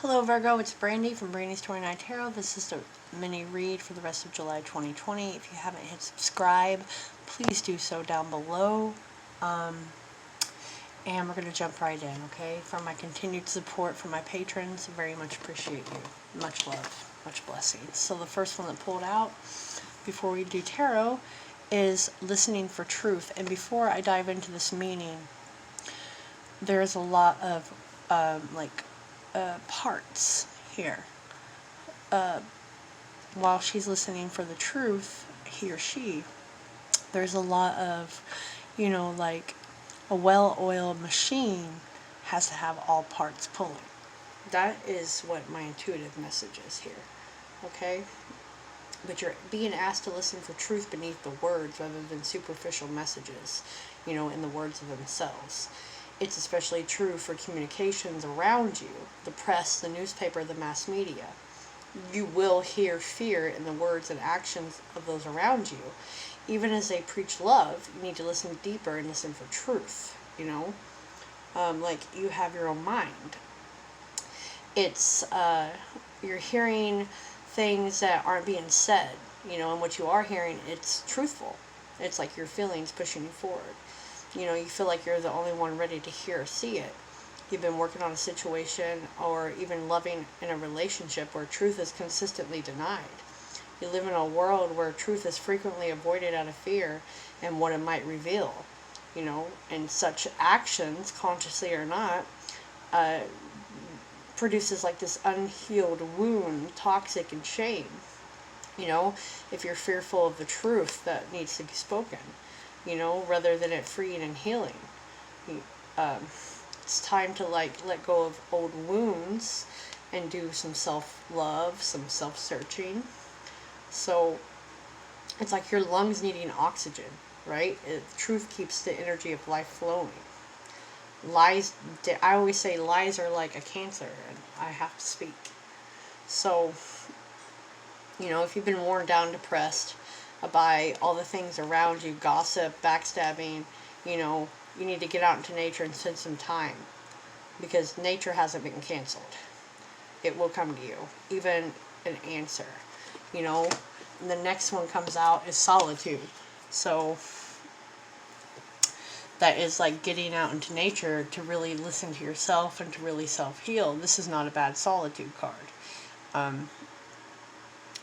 Hello Virgo, it's Brandy from Brandy's 29 Tarot. This is a mini read for the rest of July 2020. If you haven't hit subscribe, please do so down below. And we're going to jump right in, okay? For my continued support from my patrons, very much appreciate you. Much love, much blessings. So the first one that pulled out before we do tarot is listening for truth. And before I dive into this meaning, there's a lot of parts here. While she's listening for the truth, he or she, there's a lot of, like a well-oiled machine has to have all parts pulling. That is what my intuitive message is here, okay? But you're being asked to listen for truth beneath the words rather than superficial messages, in the words of themselves. It's especially true for communications around you, the press, the newspaper, the mass media. You will hear fear in the words and actions of those around you. Even as they preach love, you need to listen deeper and listen for truth, like you have your own mind. It's, you're hearing things that aren't being said, and what you are hearing, it's truthful. It's like your feelings pushing you forward. You feel like you're the only one ready to hear or see it. You've been working on a situation or even loving in a relationship where truth is consistently denied. You live in a world where truth is frequently avoided out of fear and what it might reveal, and such actions, consciously or not, produces like this unhealed wound, toxic and shame, if you're fearful of the truth that needs to be spoken. Rather than it freeing and healing. It's time to let go of old wounds and do some self-love, some self-searching. So it's like your lungs needing oxygen, right? Truth keeps the energy of life flowing. Lies, I always say lies are like a cancer, and I have to speak. So, if you've been worn down, depressed, by all the things around you, gossip, backstabbing, you need to get out into nature and spend some time, because nature hasn't been canceled. It will come to you, even an answer, and the next one comes out is solitude. So that is like getting out into nature to really listen to yourself and to really self-heal. This is not a bad solitude card.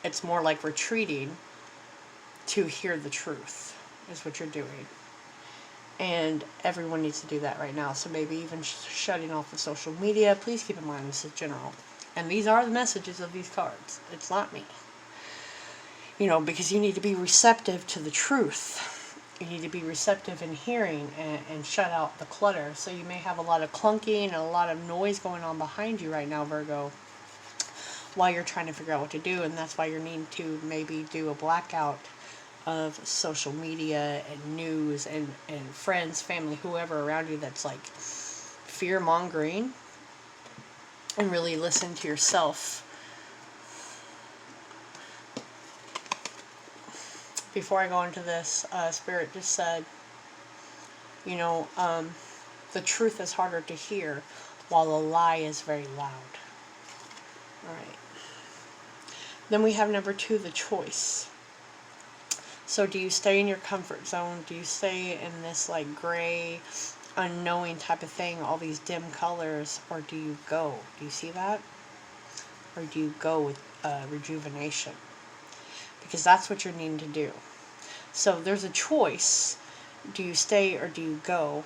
It's more like retreating to hear the truth is what you're doing. And everyone needs to do that right now. So maybe even shutting off the social media. Please keep in mind this is general. And these are the messages of these cards. It's not me. Because you need to be receptive to the truth. You need to be receptive in hearing and shut out the clutter. So you may have a lot of clunking and a lot of noise going on behind you right now, Virgo, while you're trying to figure out what to do. And that's why you need to maybe do a blackout of social media and news and friends, family, whoever around you that's like fear-mongering, and really listen to yourself. Before I go into this, Spirit just said, the truth is harder to hear while the lie is very loud. Alright. Then we have number 2, the choice. So do you stay in your comfort zone? Do you stay in this like gray, unknowing type of thing, all these dim colors, or do you go? Do you see that? Or do you go with rejuvenation? Because that's what you're needing to do. So there's a choice. Do you stay or do you go?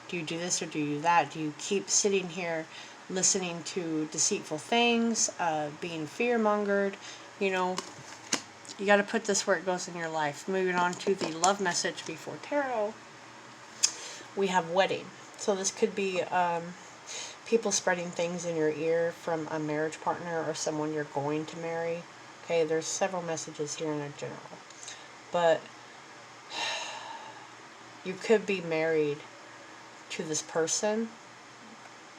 Do you do this or do you do that? Do you keep sitting here listening to deceitful things, being fear-mongered, You got to put this where it goes in your life. Moving on to the love message before tarot, we have wedding. So this could be people spreading things in your ear from a marriage partner or someone you're going to marry. Okay, there's several messages here in a general. But you could be married to this person,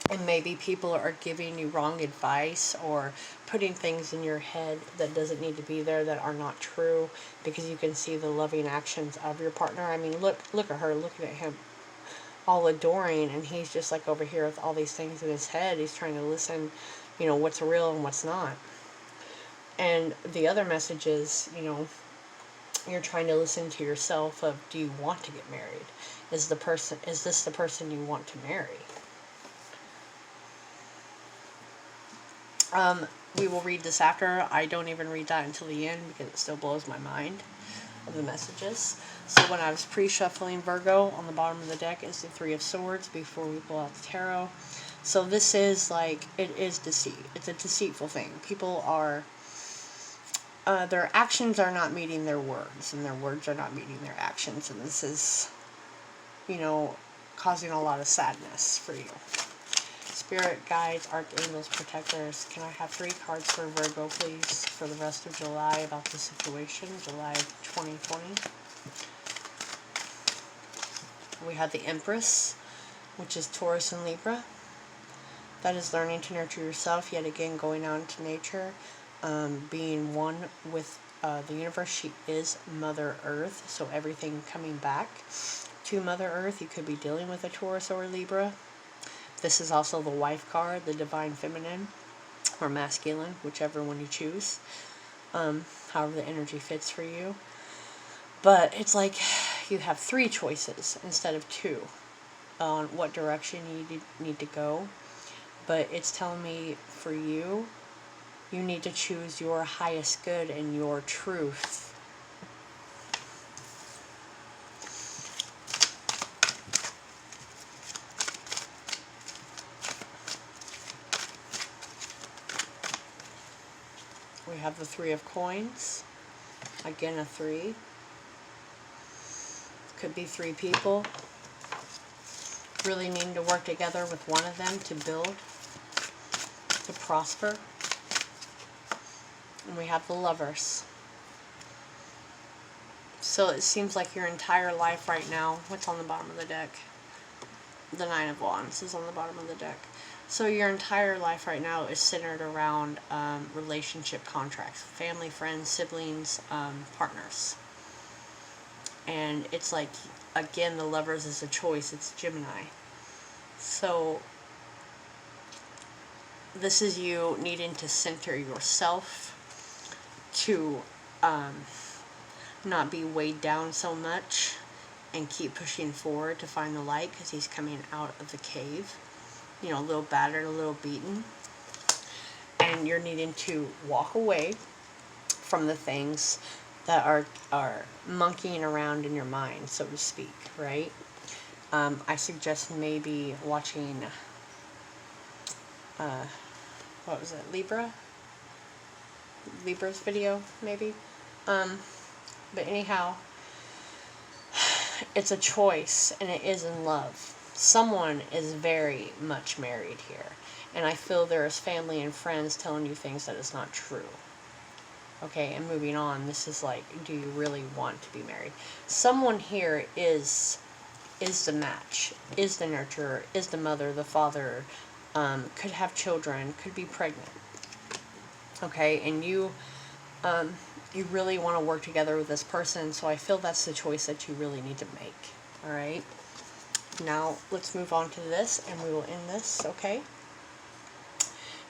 and maybe people are giving you wrong advice or putting things in your head that doesn't need to be there, that are not true, because you can see the loving actions of your partner. I mean, look at her, looking at him. all adoring, and he's just like over here with all these things in his head. He's trying to listen, you know, what's real and what's not. And the other message is, you know, you're trying to listen to yourself of, do you want to get married? Is this the person you want to marry? We will read this after. I don't even read that until the end because it still blows my mind of the messages. So when I was pre-shuffling Virgo, on the bottom of the deck is the Three of Swords before we pull out the tarot. So this is like, it is deceit. It's a deceitful thing. People are, their actions are not meeting their words, and their words are not meeting their actions. And this is, you know, causing a lot of sadness for you. Spirit guides, archangels, protectors. Can I have 3 cards for Virgo, please, for the rest of July about the situation, July 2020? We have the Empress, which is Taurus and Libra. That is learning to nurture yourself, yet again going out into nature, being one with the universe. She is Mother Earth, so everything coming back to Mother Earth. You could be dealing with a Taurus or a Libra. This is also the wife card, the divine feminine or masculine, whichever one you choose, however the energy fits for you. But it's like you have 3 choices instead of 2 on what direction you need to go. But it's telling me for you, you need to choose your highest good and your truth. We have the 3 of Coins. Again, a 3. Could be 3 people really needing to work together with one of them to build, to prosper. And we have the Lovers. So it seems like your entire life right now, what's on the bottom of the deck? The 9 of Wands is on the bottom of the deck. So your entire life right now is centered around relationship contracts, family, friends, siblings, partners. And it's like, again, the Lovers is a choice. It's Gemini. So this is you needing to center yourself to not be weighed down so much and keep pushing forward to find the light, because he's coming out of the cave, you know, a little battered, a little beaten. And you're needing to walk away from the things that are monkeying around in your mind, so to speak, right? I suggest maybe watching, what was it, Libra's video, maybe? But anyhow, it's a choice, and it is in love. Someone is very much married here, and I feel there is family and friends telling you things that is not true. Okay, and moving on, this is like, do you really want to be married? Someone here is the match, is the nurturer, is the mother, the father, could have children, could be pregnant. Okay, and you really want to work together with this person, so I feel that's the choice that you really need to make. Alright, now let's move on to this, and we will end this, okay?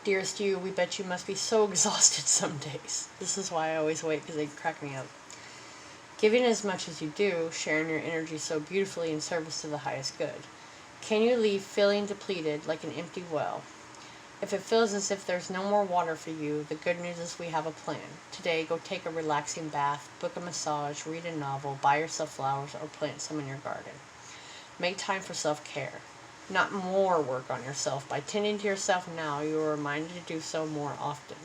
Dearest you, we bet you must be so exhausted some days. This is why I always wait, because they crack me up. Giving as much as you do, sharing your energy so beautifully in service to the highest good. Can you leave feeling depleted like an empty well? If it feels as if there's no more water for you, the good news is we have a plan. Today, go take a relaxing bath, book a massage, read a novel, buy yourself flowers, or plant some in your garden. Make time for self-care. Not more work on yourself. By tending to yourself now, you are reminded to do so more often.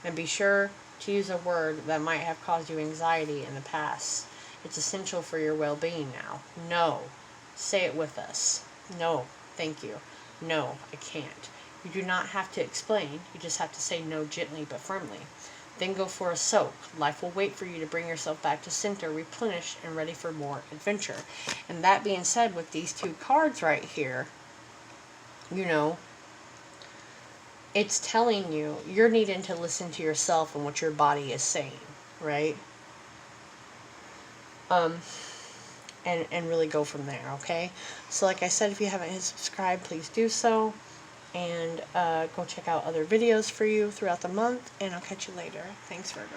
And be sure to use a word that might have caused you anxiety in the past. It's essential for your well-being now. No. Say it with us. No, thank you. No, I can't. You do not have to explain. You just have to say no gently but firmly. Then go for a soak. Life will wait for you to bring yourself back to center, replenished, and ready for more adventure. And that being said, with these 2 cards right here, you know, it's telling you you're needing to listen to yourself and what your body is saying, right? and really go from there, okay? So like I said, if you haven't hit subscribe, please do so. And go check out other videos for you throughout the month. And I'll catch you later. Thanks, Virgo.